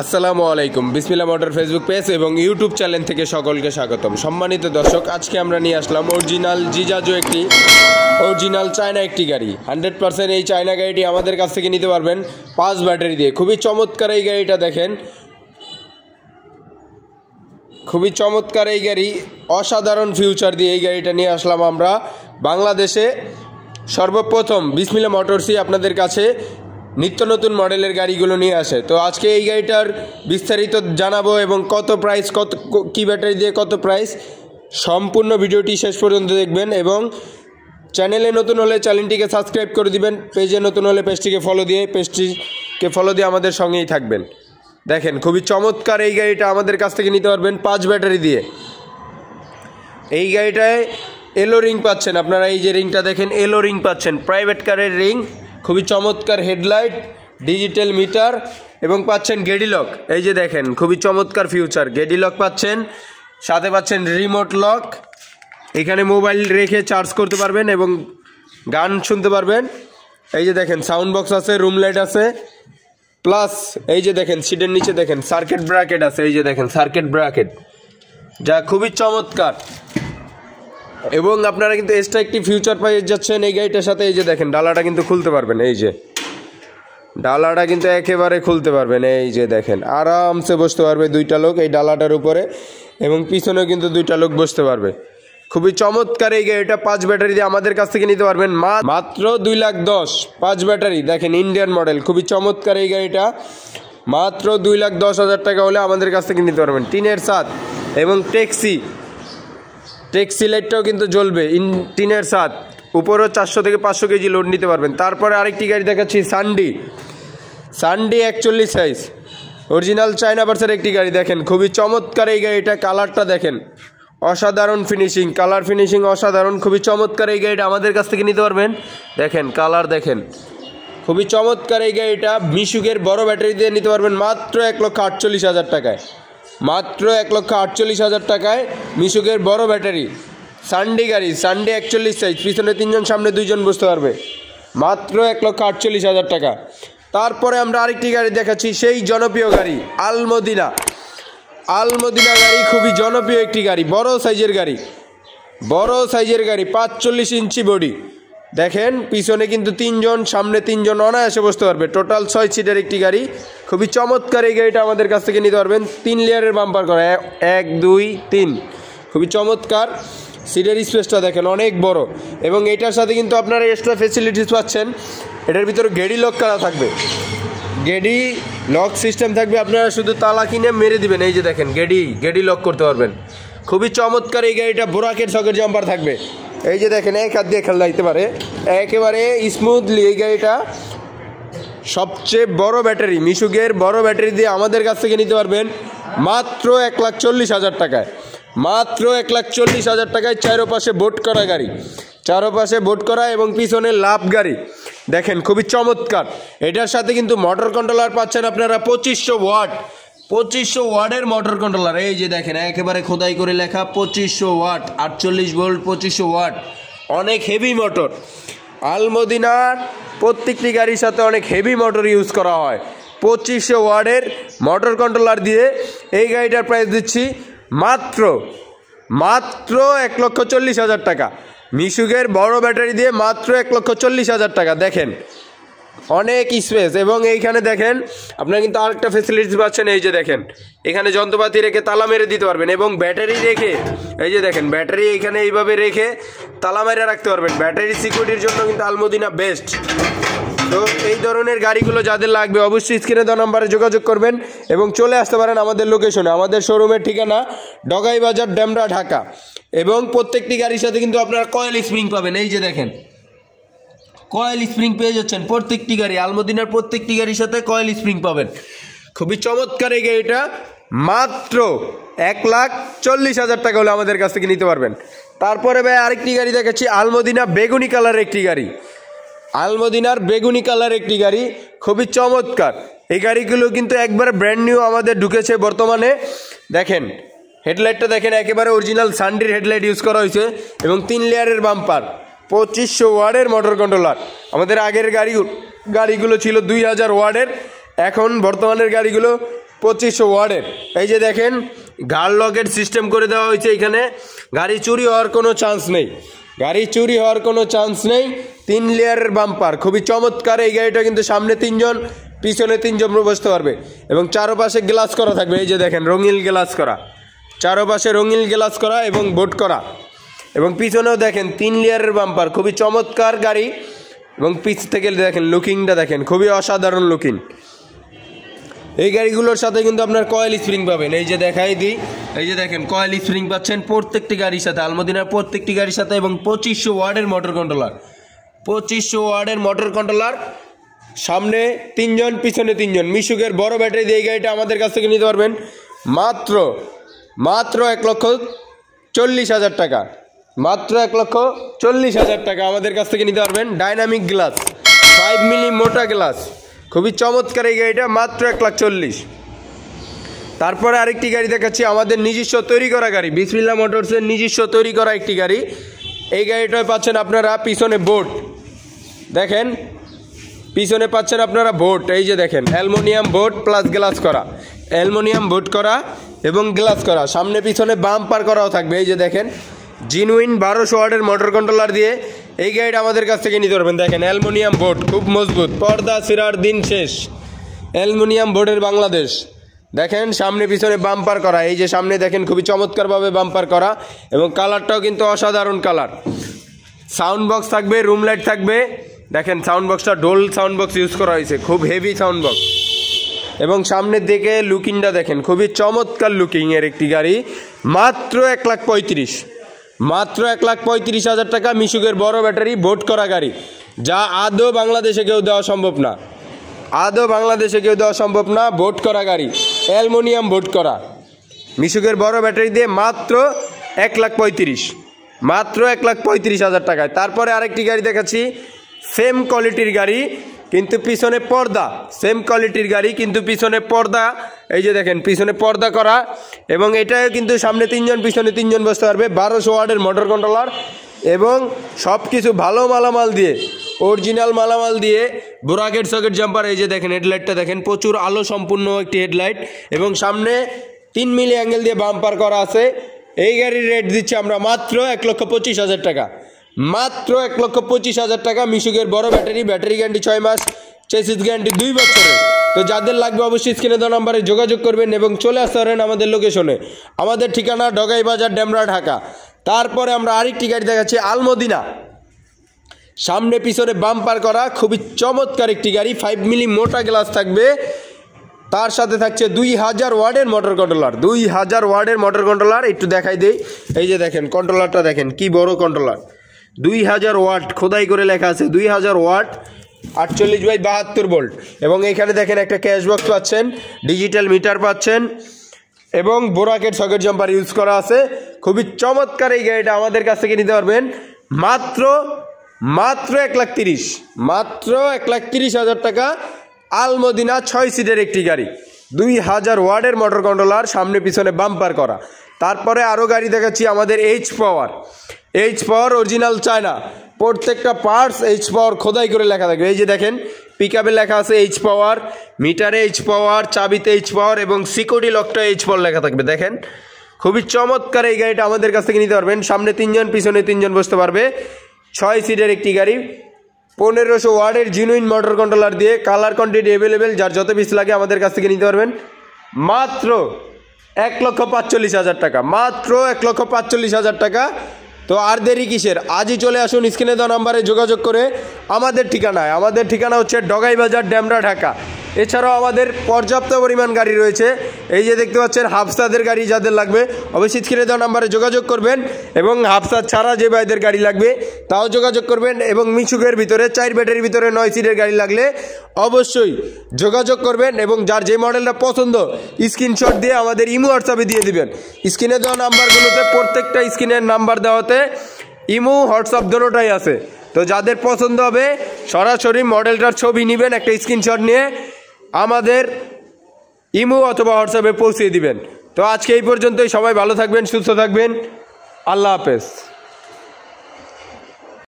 আসসালামু আলাইকুম। বিসমিল্লাহ মোটর ফেসবুক পেজ এবং ইউটিউব চ্যানেল থেকে সকলকে স্বাগতম। সম্মানিত দর্শক, আজকে আমরা নিয়ে আসলাম অরিজিনাল জিজাজো একটি অরিজিনাল চায়না একটি গাড়ি। 100% এই চায়না গাড়িটি আমাদের কাছ থেকে নিতে পারবেন 5 ব্যাটারি দিয়ে। খুবই চমৎকার এই গাড়িটা দেখেন, খুবই চমৎকার এই গাড়ি, অসাধারণ ফিউচার দিয়ে এই গাড়িটা নিয়ে আসলাম আমরা। বাংলাদেশে সর্বপ্রথম বিসমিল্লাহ মোটরসই আপনাদের কাছে নিত্য নতুন মডেলের গাড়িগুলো নিয়ে আসে। তো আজকে এই গাড়িটার বিস্তারিত জানাবো এবং কত প্রাইস, কত কী ব্যাটারি দিয়ে কত প্রাইস, সম্পূর্ণ ভিডিওটি শেষ পর্যন্ত দেখবেন। এবং চ্যানেলে নতুন হলে চ্যানেলটিকে সাবস্ক্রাইব করে দিবেন, পেজে নতুন হলে পেজটিকে ফলো দিয়ে আমাদের সঙ্গেই থাকবেন। দেখেন খুবই চমৎকার এই গাড়িটা আমাদের কাছ থেকে নিতে পারবেন 5 ব্যাটারি দিয়ে। এই গাড়িটায় এলো রিং পাচ্ছেন আপনারা, এই যে রিংটা দেখেন, এলো রিং পাচ্ছেন, প্রাইভেট কারের রিং, খুবই চমৎকার হেডলাইট, ডিজিটাল মিটার এবং পাচ্ছেন গেডি লক। এই যে দেখেন খুবই চমৎকার ফিউচার, গেডি লক পাচ্ছেন, সাথে পাচ্ছেন রিমোট লক, এখানে মোবাইল রেখে চার্জ করতে পারবেন এবং গান শুনতে পারবেন। এই যে দেখেন সাউন্ড বক্স আছে, রুম লাইট আছে, প্লাস এই যে দেখেন সিটের নিচে দেখেন সার্কিট ব্র্যাকেট আছে, এই যে দেখেন সার্কিট ব্র্যাকেট, যা খুবই চমৎকার। এবং আপনারা কিন্তু এক্সট্রা একটি ফিউচার পেয়ে যাচ্ছেন এই গাড়িটার সাথে। এই যে দেখেন ডালাটা কিন্তু খুলতে পারবেন, এই যে ডালাটা কিন্তু একেবারে খুলতে পারবেন। এই যে দেখেন আরামসে বসতে পারবে 2টা লোক এই ডালাটার উপরে, এবং পিছনেও কিন্তু 2টা লোক বসতে পারবে। খুবই চমৎকার এই গাড়িটা 5 ব্যাটারি দিয়ে আমাদের কাছ থেকে নিতে পারবেন মাত্র 2,10,000। 5 ব্যাটারি দেখেন, ইন্ডিয়ান মডেল, খুবই চমৎকার এই গাড়িটা মাত্র 2,10,000 টাকা হলে আমাদের কাছ থেকে নিতে পারবেন। টিনের ছাদ এবং ট্যাক্সি লাইটটাও কিন্তু জ্বলবে, টিনের ছাদ, উপরেও 400 থেকে 500 কেজি লোড নিতে পারবেন। তারপরে আরেকটি গাড়ি দেখাচ্ছি, সানডি 41 সাইজ, অরিজিনাল চায়না ভার্সের একটি গাড়ি। দেখেন খুবই চমৎকার এই গাড়িটা, কালারটা দেখেন, অসাধারণ ফিনিশিং, কালার ফিনিশিং অসাধারণ, খুবই চমৎকার এই গাড়িটা আমাদের কাছ থেকে নিতে পারবেন। দেখেন কালার দেখেন, খুবই চমৎকার এই গাড়িটা মিশুকের বড় ব্যাটারি দিয়ে নিতে পারবেন মাত্র 1,48,000 টাকায়। মাত্র 1,48,000 টাকায় মিশুকের বড় ব্যাটারি সানডি গাড়ি, সানডি 41 সাইজ, পিছনে 3 জন সামনে 2 জন বসতে পারবে, মাত্র 1,48,000 টাকা। তারপরে আমরা আরেকটি গাড়ি দেখাচ্ছি, সেই জনপ্রিয় গাড়ি আলমদিনা গাড়ি, খুবই জনপ্রিয় একটি গাড়ি, বড় সাইজের গাড়ি, 45 ইঞ্চি বডি। দেখেন পিছনে কিন্তু 3 জন, সামনে 3 জন অনায়াসে বসতে পারবে, টোটাল 6 সিটের একটি গাড়ি। খুবই চমৎকার এই গাড়িটা আমাদের কাছ থেকে নিতে পারবেন। 3 লেয়ারের বাম্পার করা, 1 2 3, খুবই চমৎকার। সিটের স্পেসটা দেখেন অনেক বড়, এবং এটার সাথে কিন্তু আপনারা এক্সট্রা ফেসিলিটিস পাচ্ছেন। এটার ভিতরে গেডি লক করা থাকবে, গেডি লক সিস্টেম থাকবে, আপনারা শুধু তালা কিনে মেরে দিবেন। এই যে দেখেন গেডি লক করতে পারবেন। খুবই চমৎকার এই গাড়িটা, বোরাকের সকেট জাম্পার থাকবে, এই যে দেখেন এক হাত দিয়ে খেলা দিতে পারে একেবারে স্মুথলি। এই গাড়িটা সবচেয়ে বড় ব্যাটারি, মিশুকের বড় ব্যাটারি দিয়ে আমাদের কাছ থেকে নিতে পারবেন মাত্র 1,40,000 টাকায়। মাত্র 1,40,000 টাকায় চারোপাশে বোট করা গাড়ি, চারোপাশে বোট করা এবং পিছনে লাভ গাড়ি। দেখেন খুবই চমৎকার। এটার সাথে কিন্তু মোটর কন্ট্রোলার পাচ্ছেন আপনারা 2500 ওয়াটের মোটর কন্ট্রোলার। এই যে দেখেন একেবারে খোদাই করে লেখা 2500 ওয়াট, 48 ভোল্ট, 2500 ওয়াট, অনেক হেভি মোটর। আলমদিনার প্রত্যেকটি গাড়ির সাথে অনেক হেভি মোটর ইউজ করা হয়। 2500 ওয়াটের মোটর কন্ট্রোলার দিয়ে এই গাড়িটার প্রাইস দিচ্ছি মাত্র 1,40,000 টাকা। মিশুকের বড় ব্যাটারি দিয়ে মাত্র 1,40,000 টাকা। দেখেন অনেক স্পেস, এবং এইখানে দেখেন আপনারা কিন্তু আরেকটা ফেসিলিটিস পাচ্ছেন। এই যে দেখেন এখানে যন্ত্রপাতি রেখে তালা মেরে দিতে পারবেন, এবং ব্যাটারি রেখে, এই যে দেখেন ব্যাটারি এইখানে এইভাবে রেখে তালা মেরে রাখতে পারবেন। ব্যাটারি সিকিউরিটির জন্য কিন্তু আলমদিনা বেস্ট। তো এই ধরনের গাড়িগুলো যাদের লাগবে অবশ্যই স্ক্রিনে দেওয়া নাম্বারে যোগাযোগ করবেন এবং চলে আসতে পারেন আমাদের লোকেশনে। আমাদের শোরুমের ঠিকানা ডগাই বাজার, ডেমরা, ঢাকা। এবং প্রত্যেকটি গাড়ির সাথে কিন্তু আপনারা কয়েল স্প্রিং পাবেন। এই যে দেখেন কয়েল স্প্রিং পেয়ে যাচ্ছেন প্রত্যেকটি গাড়ি, আলমদিনার প্রত্যেকটি গাড়ির সাথে কয়েল স্প্রিং পাবেন। খুবই চমৎকার এই গাড়িটা মাত্র 1,40,000 টাকা হলে আমাদের কাছ থেকে নিতে পারবেন। তারপরে ভাই আরেকটি গাড়ি দেখাচ্ছি, আলমদিনা বেগুনি কালার একটি গাড়ি, আলমদিনার বেগুনি কালার একটি গাড়ি, খুবই চমৎকার। এই গাড়িগুলো কিন্তু একবারে ব্র্যান্ড নিউ আমাদের ঢুকেছে বর্তমানে। দেখেন হেডলাইটটা দেখেন, একেবারে অরিজিনাল সানডির হেডলাইট ইউজ করা হয়েছে, এবং 3 লেয়ারের বাম্পার, 2500 ওয়াটের মোটর কন্ট্রোলার। আমাদের আগের গাড়িগুলো ছিল 2000 ওয়াটের, এখন বর্তমানের গাড়িগুলো 2500 ওয়াটের। এই যে দেখেন গার্ড লকের সিস্টেম করে দেওয়া হয়েছে এখানে। গাড়ি চুরি হওয়ার কোনো চান্স নেই, গাড়ি চুরি হওয়ার কোনো চান্স নেই। 3 লেয়ারের বাম্পার, খুবই চমৎকার এই গাড়িটা। কিন্তু সামনে 3 জন, পিছনে 3 জন বসতে পারবে এবং চারপাশে গ্লাস করা থাকবে। এই যে দেখেন রঙিন গ্লাস করা, চারপাশে রঙিন গ্লাস করা এবং বোর্ড করা। এবং পিছনেও দেখেন 3 লেয়ারের বাম্পার, খুবই চমৎকার গাড়ি। এবং পিছ থেকে দেখেন লুকিংটা দেখেন, খুবই অসাধারণ লুকিং। এই গাড়িগুলোর সাথে কিন্তু আপনার কয়েল স্প্রিং পাবেন। এই যে দেখাই দিই, এই যে দেখেন কয়েল স্প্রিং পাচ্ছেন প্রত্যেকটি গাড়ির সাথে, আলমদিনার প্রত্যেকটি গাড়ির সাথে। এবং 2500 ওয়াটের মোটর কন্ট্রোলার, 2500 ওয়াটের মোটর কন্ট্রোলার। সামনে 3 জন, পিছনে 3 জন। মিশুকের বড় ব্যাটারি দিয়ে এই গাড়িটা আমাদের কাছ থেকে নিতে পারবেন মাত্র 1,40,000 টাকা, মাত্র 1,40,000 টাকা আমাদের কাছ থেকে নিতে পারবেন। ডাইনামিক গ্লাস, 5 মিলি মোটা গ্লাস, খুবই চমৎকার এই গাড়িটা, মাত্র 1,40,000। তারপরে আরেকটি গাড়ি দেখাচ্ছি, আমাদের নিজস্ব তৈরি করা গাড়ি, বিসমিল্লাহ মোটরসের নিজস্ব তৈরি করা একটি গাড়ি। এই গাড়িটায় পাচ্ছেন আপনারা পিছনে বোর্ড, দেখেন পিছনে পাচ্ছেন আপনারা বোর্ড। এই যে দেখেন অ্যালুমিনিয়াম বোর্ড প্লাস গ্লাস করা, অ্যালুমিনিয়াম বোর্ড করা এবং গ্লাস করা। সামনে পিছনে বাম্পার করাও থাকবে। এই যে দেখেন জিনুইন 1200 ওয়াটের মোটর কন্ট্রোলার দিয়ে এই গাড়িটা আমাদের কাছ থেকে নিতে পারবেন। দেখেন অ্যালুমিনিয়াম বোর্ড, খুব মজবুত, পর্দা ছিঁড়ার দিন শেষ। অ্যালুমিনিয়াম বোর্ডের বাংলাদেশ। দেখেন সামনে পিছনে বাম্পার করা, এই যে সামনে দেখেন খুবই চমৎকারভাবে বাম্পার করা এবং কালারটাও কিন্তু অসাধারণ কালার। সাউন্ড বক্স থাকবে, রুম লাইট থাকবে। দেখেন সাউন্ড বক্সটা ডোল সাউন্ড বক্স ইউজ করা হয়েছে, খুব হেভি সাউন্ড বক্স। এবং সামনের দিকে লুকিংটা দেখেন, খুবই চমৎকার লুকিং এর একটি গাড়ি। মাত্র 1,35,000, মাত্র 1,35,000 টাকা। মিশুকের বড় ব্যাটারি বোট করা গাড়ি, যা আদৌ বাংলাদেশে কেউ দেওয়া সম্ভব না, আদৌ বাংলাদেশে কেউ দেওয়া সম্ভব না। বোট করা গাড়ি, অ্যালুমিনিয়াম বোট করা, মিশুকের বড় ব্যাটারি দিয়ে মাত্র 1,35,000, মাত্র 1,35,000 টাকায়। তারপরে আরেকটি গাড়ি দেখাচ্ছি, সেম কোয়ালিটির গাড়ি কিন্তু পিছনে পর্দা, সেম কোয়ালিটির গাড়ি কিন্তু পিছনে পর্দা। এই যে দেখেন পিছনে পর্দা করা এবং এটাও কিন্তু সামনে 3 জন, পিছনে 3 জন বসতে পারবে। 1200 ওয়াটের মোটর কন্ট্রোলার এবং সব কিছু ভালো মালামাল দিয়ে, অরিজিনাল মালামাল দিয়ে। বোরাকেট সকেট জাম্পার। এই যে দেখেন হেডলাইটটা দেখেন, প্রচুর আলো সম্পূর্ণ একটি হেডলাইট এবং সামনে 3 মিলি অ্যাঙ্গেল দিয়ে বাম্পার করা আছে। এই গাড়ির রেট দিচ্ছি আমরা মাত্র 1,25,000 টাকা, মাত্র 1,25,000 টাকা। মিশুকের বড় ব্যাটারি, ব্যাটারি গ্যারান্টি 6 মাস, চেসিস গ্যারান্টি 2 বছরের। তো যাদের লাগবে অবশ্যই স্ক্রিনে দেওয়া নাম্বারে যোগাযোগ করবেন এবং চলে আসতে পারেন আমাদের লোকেশনে। আমাদের ঠিকানা ডগাই বাজার, ডেমরা, ঢাকা। তারপরে আমরা আরেকটি গাড়ি দেখাচ্ছি, আলমদিনা। সামনে পিছনে বাম্পার করা, খুবই চমৎকার একটি গাড়ি। 5 মিলি মোটা গ্লাস থাকবে, তার সাথে থাকছে 2000 ওয়াটের মোটর কন্ট্রোলার, 2000 ওয়াটের মোটর কন্ট্রোলার। একটু দেখাই দেই, এই যে দেখেন কন্ট্রোলারটা দেখেন কি বড় কন্ট্রোলার, 2000 ওয়াট খোদাই করে লেখা আছে, 2000 ওয়াট, 48/72 ভোল্ট। এবং এখানে দেখেন একটা ক্যাশ বক্স পাচ্ছেন, ডিজিটাল মিটার পাচ্ছেন এবং বোরাকেট সকেট জাম্পার ইউজ করা আছে। খুবই চমৎকার এই গাড়িটা আমাদের কাছ থেকে নিতে পারবেন মাত্র 1,30,000, মাত্র 1,30,000 টাকা। আলমদিনা 6 সিটের একটি গাড়ি, 2000 ওয়াটের মোটর কন্ট্রোলার, সামনে পিছনে বাম্পার করা। তারপরে আরও গাড়ি দেখাচ্ছি আমাদের এইচ পাওয়ার, এইচ পাওয়ার অরিজিনাল চায়না, প্রত্যেকটা পার্টস এইচ পাওয়ার খোদাই করে লেখা থাকবে। এই যে দেখেন পিকআপে লেখা আছে এইচ পাওয়ার, মিটারে এইচ পাওয়ার, চাবিতে এইচ পাওয়ার এবং সিকিউরিটি লকটা এইচ পাওয়ার লেখা থাকবে। দেখেন খুবই চমৎকার এই গাড়িটা আমাদের কাছ থেকে নিতে পারবেন। সামনে 3 জন, পিছনে 3 জন বসতে পারবে, 6 সিটের একটি গাড়ি। 1500 ওয়াটের জিনুইন মোটর কন্ট্রোলার দিয়ে, কালার কোয়ান্টিটি অ্যাভেলেবেল, যার যত পিস লাগে আমাদের কাছ থেকে নিতে পারবেন মাত্র 1,45,000 টাকা, মাত্র 1,45,000 টাকা। তো আর দেরি কিসের, আজই চলে আসুন স্ক্রিনে দেওয়া নাম্বারে যোগাযোগ করে আমাদের ঠিকানায়। আমাদের ঠিকানা হচ্ছে ডগাই বাজার, ডেমরা, ঢাকা। এছাড়াও আমাদের পর্যাপ্ত পরিমাণ গাড়ি রয়েছে। এই যে দেখতে পাচ্ছেন হাফসাদের গাড়ি, যাদের লাগবে অবশ্যই স্ক্রিনে দেওয়া নাম্বারে যোগাযোগ করবেন এবং হাফসাদ ছাড়া যে ভাইদের গাড়ি লাগবে তাও যোগাযোগ করবেন। এবং মিশুকের ভিতরে 4 ব্যাটারির ভিতরে 9 সিটের গাড়ি লাগলে অবশ্যই যোগাযোগ করবেন এবং যার যে মডেলটা পছন্দ স্ক্রিনশট দিয়ে আমাদের ইমো হোয়াটসঅ্যাপে দিয়ে দিবেন। স্ক্রিনে দেওয়া নাম্বারগুলোতে, প্রত্যেকটা স্ক্রিনের নাম্বার দেওয়াতে ইমো হোয়াটসঅ্যাপ দুটোটাই আছে। তো যাদের পছন্দ হবে সরাসরি মডেলটার ছবি নেবেন, একটা স্ক্রিনশট নিয়ে আমাদের ইমো অথবা হোয়াটসঅ্যাপে পৌঁছে দিবেন। তো আজকে এই পর্যন্তই, সবাই ভালো থাকবেন, সুস্থ থাকবেন, আল্লাহ হাফেজ।